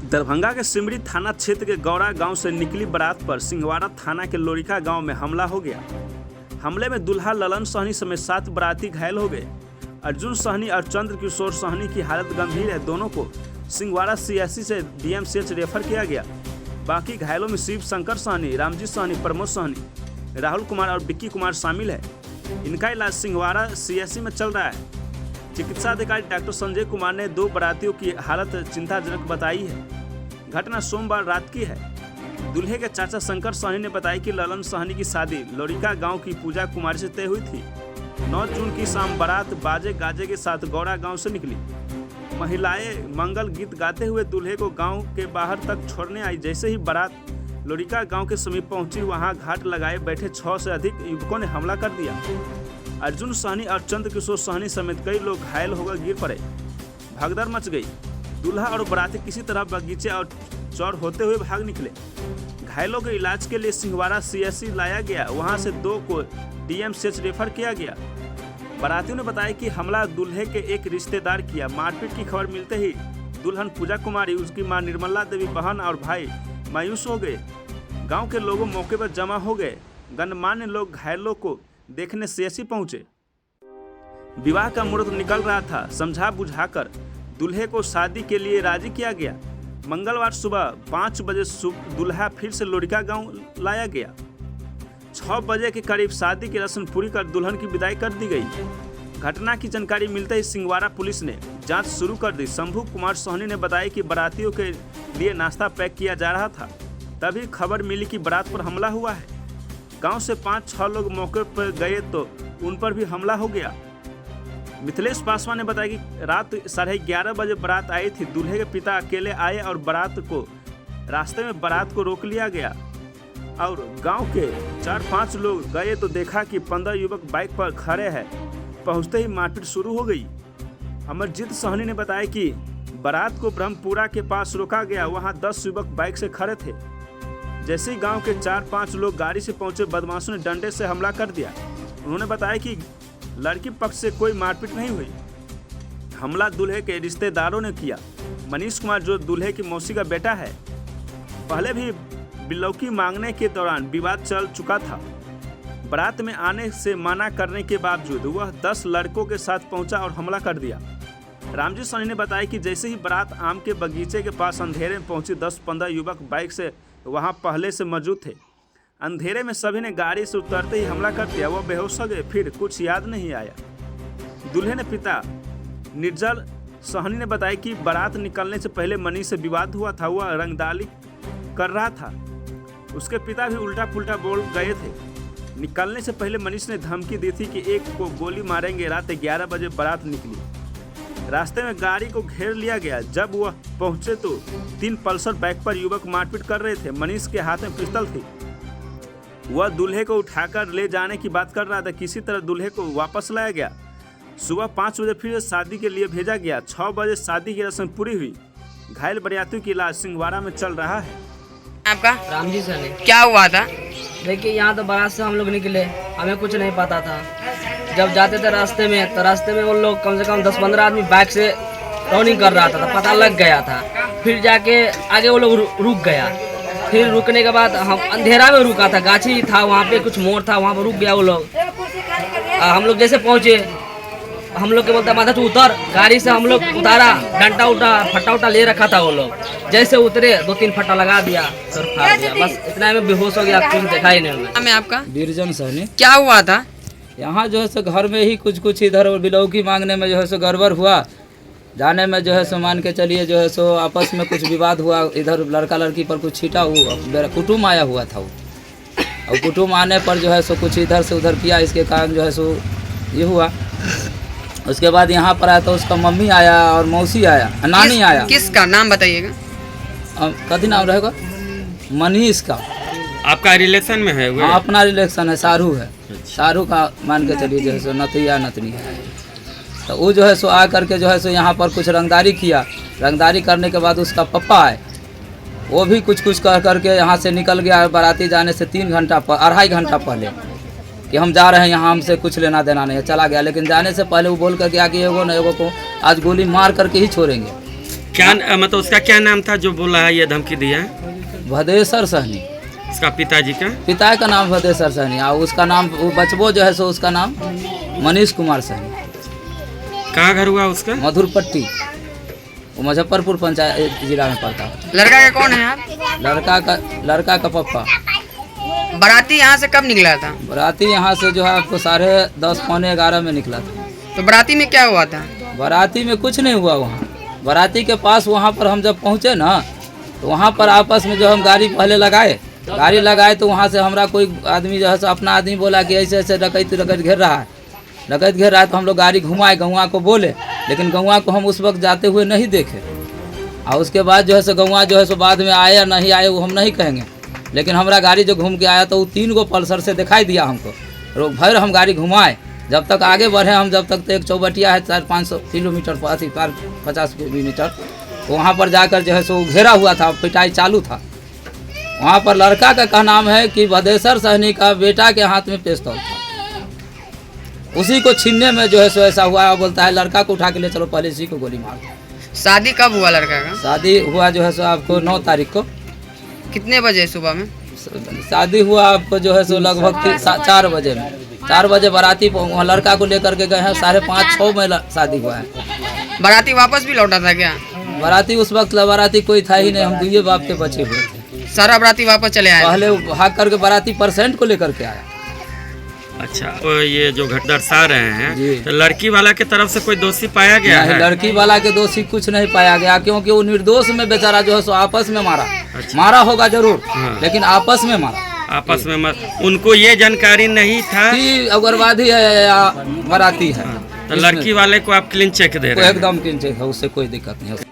दरभंगा के सिमरी थाना क्षेत्र के गौरा गांव से निकली बारात पर सिंहवाड़ा थाना के लोरिका गांव में हमला हो गया। हमले में दुल्हा ललन सहनी समेत 7 बाराती घायल हो गए। अर्जुन सहनी और चंद्र किशोर सहनी की हालत गंभीर है। दोनों को सिंहवाड़ा सीएससी से डीएमसीएच रेफर किया गया। बाकी घायलों में शिव शंकर सहनी, रामजी सहनी, प्रमोद सहनी, राहुल कुमार और विक्की कुमार शामिल है। इनका इलाज सिंहवाड़ा सीएससी में चल रहा है। चिकित्सा अधिकारी डॉक्टर संजय कुमार ने 2 बारातियों की हालत चिंताजनक बताई है। घटना सोमवार रात की है। दूल्हे के चाचा शंकर सहनी ने बताया कि ललन सहनी की शादी लोरिका गांव की पूजा कुमारी से तय हुई थी। 9 जून की शाम बारात बाजे गाजे के साथ गौरा गांव से निकली। महिलाएं मंगल गीत गाते हुए दूल्हे को गांव के बाहर तक छोड़ने आई। जैसे ही बारात लोरिका गांव के समीप पहुंची, वहां घाट लगाए बैठे 6 से अधिक युवकों ने हमला कर दिया। अर्जुन सहनी और चंद्र किशोर सहनी समेत कई लोग घायल होकर गिर पड़े। भगदड़ मच गई। दूल्हा और बाराती किसी तरह बगीचे और चौर होते हुए भाग निकले। घायलों के इलाज के लिए सिंहवाड़ा सीएससी लाया गया। वहां से 2 को डीएमसीएच रेफर किया गया। बारातियों ने बताया कि हमला दूल्हे के एक रिश्तेदार किया। मारपीट की खबर मिलते ही दुल्हन पूजा कुमारी, उसकी मां निर्मला देवी, बहन और भाई मायूस हो गए। गांव के लोगों मौके पर जमा हो गए। गणमान्य लोग घायलों को देखने सीएससी पहुंचे। विवाह का मुहूर्त निकल रहा था। समझा बुझाकर दूल्हे को शादी के लिए राजी किया गया। मंगलवार सुबह 5 बजे दूल्हा फिर से लोरिका गांव लाया गया। 6 बजे के करीब शादी की रस्म पूरी कर दुल्हन की विदाई कर दी गई। घटना की जानकारी मिलते ही सिंहवाड़ा पुलिस ने जांच शुरू कर दी। शंभू कुमार सहनी ने बताया कि बारातियों के लिए नाश्ता पैक किया जा रहा था। तभी खबर मिली कि बारात पर हमला हुआ है। गांव से 5-6 लोग मौके पर गए तो उन पर भी हमला हो गया। मिथिलेश पासवान ने बताया कि रात 11:30 बजे बारात आई थी। दूल्हे के पिता अकेले आए और बारात को रास्ते में बारात को रोक लिया गया और गांव के 4-5 लोग गए तो देखा कि 15 युवक बाइक पर खड़े हैं। पहुंचते ही मारपीट शुरू हो गई। अमरजीत सहनी ने बताया कि बारात को ब्रह्मपुरा के पास रोका गया। वहां 10 युवक बाइक से खड़े थे। जैसे ही गांव के 4-5 लोग गाड़ी से पहुंचे, बदमाशों ने डंडे से हमला कर दिया। उन्होंने बताया कि लड़की पक्ष से कोई मारपीट नहीं हुई। हमला दूल्हे के रिश्तेदारों ने किया। मनीष कुमार, जो दूल्हे की मौसी का बेटा है, पहले भी बिलौकी मांगने के दौरान विवाद चल चुका था। बारात में आने से मना करने के बावजूद वह 10 लड़कों के साथ पहुंचा और हमला कर दिया। रामजी सहनी ने बताया कि जैसे ही बारात आम के बगीचे के पास अंधेरे में पहुंची, 10-15 युवक बाइक से वहां पहले से मौजूद थे। अंधेरे में सभी ने गाड़ी से उतरते ही हमला कर दिया। वह बेहोश हो गए, फिर कुछ याद नहीं आया। दूल्हे ने पिता निर्जल सहनी ने बताया कि बारात निकलने से पहले मनीष से विवाद हुआ था। वह रंगदाली कर रहा था। उसके पिता भी उल्टा पुल्टा बोल गए थे। निकलने से पहले मनीष ने धमकी दी थी कि एक को गोली मारेंगे। रात 11 बजे बारात निकली। रास्ते में गाड़ी को घेर लिया गया। जब वह पहुंचे तो 3 पल्सर बाइक पर युवक मारपीट कर रहे थे। मनीष के हाथ में पिस्तौल थी। वह दूल्हे को उठाकर ले जाने की बात कर रहा था। किसी तरह दूल्हे को वापस लाया गया। सुबह 5 बजे फिर शादी के लिए भेजा गया। 6 बजे शादी की रस्म पूरी हुई। घायल बारातियों की इलाज सिंहवाड़ा में चल रहा है। आपका रामजी सहनी। क्या हुआ था? देखिए, यहाँ तो बारात से हम लोग निकले, हमें कुछ नहीं पता था। जब जाते थे रास्ते में, तो रास्ते में वो लोग कम से कम 10-15 आदमी बाइक से रनिंग कर रहा था, तो पता लग गया था। फिर जाके आगे वो लोग रुक गया। फिर रुकने के बाद हम अंधेरा में रुका था। गाछी था, वहाँ पे कुछ मोड़ था, वहाँ पर रुक गया वो लोग। हम लोग जैसे पहुँचे, हम लोग के बोलता माथा तू उतर। गाड़ी से हम लोग उतारा, डंटा उठा, फट्टा उठा ले रखा था वो लोग। जैसे उतरे 2-3 फट्टा लगा दिया, सर फाड़ दिया। बस इतना में बेहोश हो गया, कुछ देखा ही नहीं। मैं आपका बीरजन सहनी। क्या हुआ था? यहाँ जो है सो घर में ही कुछ इधर बिलौकी मांगने में जो है सो गड़बड़ हुआ। जाने में जो है सो मान के चलिए जो है सो आपस में कुछ विवाद हुआ। इधर लड़का लड़की पर कुछ छीटा हुआ। कुटुम्ब आया हुआ था वो, और कुटुम्ब आने पर जो है सो कुछ इधर से उधर किया। इसके कारण जो है सो ये हुआ। उसके बाद यहाँ पर आया तो उसका मम्मी आया और मौसी आया, नानी आया। किसका नाम बताइएगा? कभी नाम रहेगा? मनीष का। आपका रिलेशन में है वो? हाँ, अपना रिलेशन है। शाहरुख है। शाहरुख का मान के चलिए जो है सो नतिया नतनी है। तो वो जो है सो आ करके जो है सो यहाँ पर कुछ रंगदारी किया। रंगदारी करने के बाद उसका पप्पा आए, वो भी कुछ कह करके यहाँ से निकल गया। बाराती जाने से 2.5 घंटा पहले कि हम जा रहे हैं, यहाँ हमसे कुछ लेना देना नहीं है, चला गया। लेकिन जाने से पहले वो बोल कर के आगे एगो न एगो को आज गोली मार करके ही छोड़ेंगे। क्या मतलब उसका क्या नाम था जो बोला है ये धमकी दिया है? भदेसर सहनी, उसका पिताजी का? पिता का नाम भदेसर सहनी और उसका नाम वो बचबो जो है सो उसका नाम मनीष कुमार सहनी। कहाँ घर हुआ उसका? मधुरपट्टी, वो मुजफ्फरपुर पंचायत जिला में पड़ता है। लड़का का कौन है आप? लड़का का पप्पा। बाराती यहाँ से कब निकला था? बाराती यहाँ से जो है आपको 10:30 पौने 11 में निकला था। तो बाराती में क्या हुआ था? बाराती में कुछ नहीं हुआ। वहाँ बाराती के पास वहाँ पर हम जब पहुँचे ना तो वहाँ पर आपस में जो हम गाड़ी पहले लगाए तो वहाँ से हमारा कोई आदमी जो है सो अपना आदमी बोला कि ऐसे ऐसे डकैत घेर रहा है। तो हम लोग गाड़ी घुमाए, गौवा को बोले, लेकिन गौवा को हम उस वक्त जाते हुए नहीं देखे। और उसके बाद जो है सो गौवा जो है सो बाद में आए या नहीं आए वो हम नहीं कहेंगे, लेकिन हमारा गाड़ी जो घूम के आया तो वो 3 गो पल्सर से दिखाई दिया हमको। भर हम गाड़ी घुमाए, जब तक आगे बढ़े हम, जब तक तो एक चौबटिया है 400-500 किलोमीटर 50 किलोमीटर, वहाँ पर जाकर जो है सो घेरा हुआ था, पिटाई चालू था। वहाँ पर लड़का का नाम है कि भदेसर सहनी का बेटा के हाथ में पिस्तौल था, उसी को छीनने में जो है सो ऐसा हुआ। बोलता है लड़का को उठा के ले चलो, पहले इसी को गोली मार दो। शादी कब हुआ लड़का का? शादी हुआ जो है सो आपको 9 तारीख को। कितने बजे सुबह में? शादी हुआ आपको जो है सो लगभग 4 बजे में। 4 बजे बाराती वहाँ लड़का को लेकर के गए हैं, 5:30-6 में शादी हुआ है। बाराती वापस भी लौटा था क्या? बाराती उस वक्त बाराती कोई था ही नहीं, हम 2 बाप के बचे हुए थे। सारा बाराती वापस चले आए? पहले भाग करके बाराती % को लेकर के आया। अच्छा, तो ये जो घटना दर्शा रहे हैं जी। तो लड़की वाला के तरफ से कोई दोषी पाया गया नहीं, है? लड़की वाला के दोषी कुछ नहीं पाया गया, क्योंकि वो निर्दोष में बेचारा जो है सो आपस में मारा। अच्छा। मारा होगा जरूर, हाँ। लेकिन आपस में मारा। आपस में उनको ये जानकारी नहीं था कि उग्रवादी है या बाराती है। तो लड़की वाले को आप क्लीन चेक दे रहे हैं? एकदम किंचित है, उससे कोई दिक्कत नहीं है।